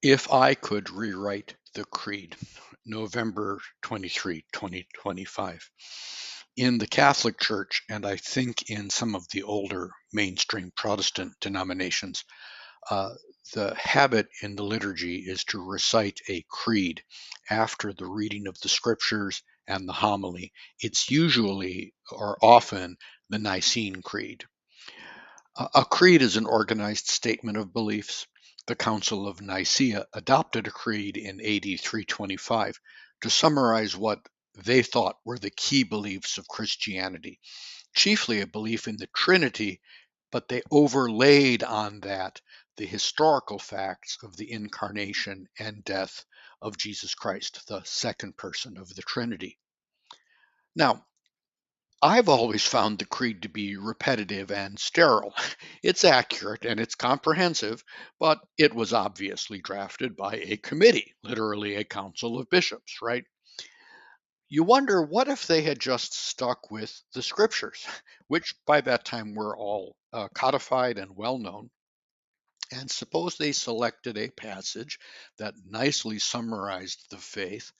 If I could rewrite the creed, November 23, 2025. In the Catholic Church, and I think in some of the older mainstream Protestant denominations, uh, the habit in the liturgy is to recite a creed after the reading of the scriptures and the homily. It's usually or often the Nicene Creed. A creed is an organized statement of beliefs. The Council of Nicaea adopted a creed in AD 325 to summarize what they thought were the key beliefs of Christianity, chiefly a belief in the Trinity, but they overlaid on that the historical facts of the incarnation and death of Jesus Christ, the second person of the Trinity. Now, I've always found the creed to be repetitive and sterile. It's accurate and it's comprehensive, but it was obviously drafted by a committee, literally a council of bishops, right? You wonder what if they had just stuck with the scriptures, which by that time were all codified and well known, and suppose they selected a passage that nicely summarized the faith.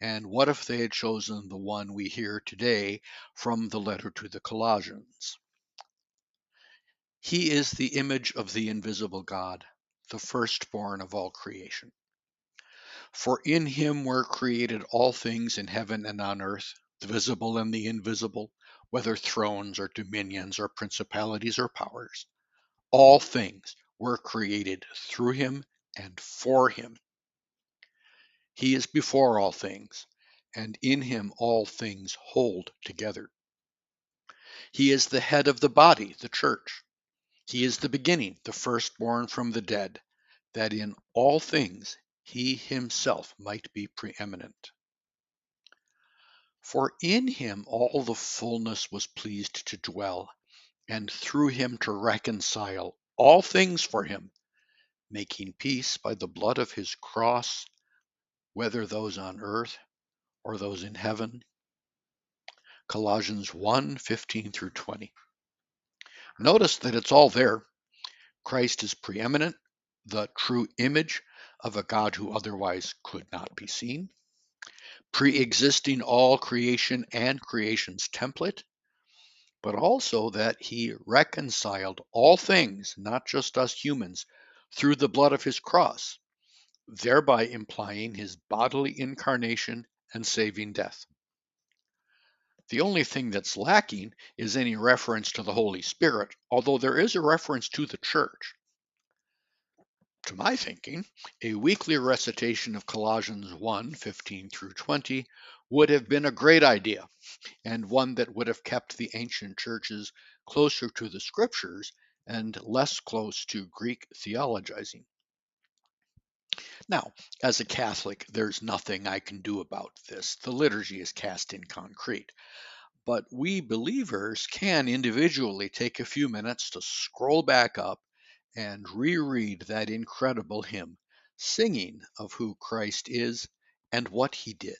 And what if they had chosen the one we hear today from the letter to the Colossians? He is the image of the invisible God, the firstborn of all creation. For in him were created all things in heaven and on earth, the visible and the invisible, whether thrones or dominions or principalities or powers. All things were created through him and for him. He is before all things, and in him all things hold together. He is the head of the body, the church. He is the beginning, the firstborn from the dead, that in all things he himself might be preeminent. For in him all the fullness was pleased to dwell, and through him to reconcile all things for him, making peace by the blood of his cross, whether those on earth or those in heaven. Colossians 1:15 through 20. Notice that it's all there. Christ is preeminent, the true image of a God who otherwise could not be seen, pre-existing all creation and creation's template, but also that he reconciled all things, not just us humans, through the blood of his cross, thereby implying his bodily incarnation and saving death. The only thing that's lacking is any reference to the Holy Spirit, although there is a reference to the church. To my thinking, a weekly recitation of Colossians 1:15 through 20 would have been a great idea, and one that would have kept the ancient churches closer to the scriptures and less close to Greek theologizing. Now, as a Catholic, there's nothing I can do about this. The liturgy is cast in concrete. But we believers can individually take a few minutes to scroll back up and reread that incredible hymn, singing of who Christ is and what he did.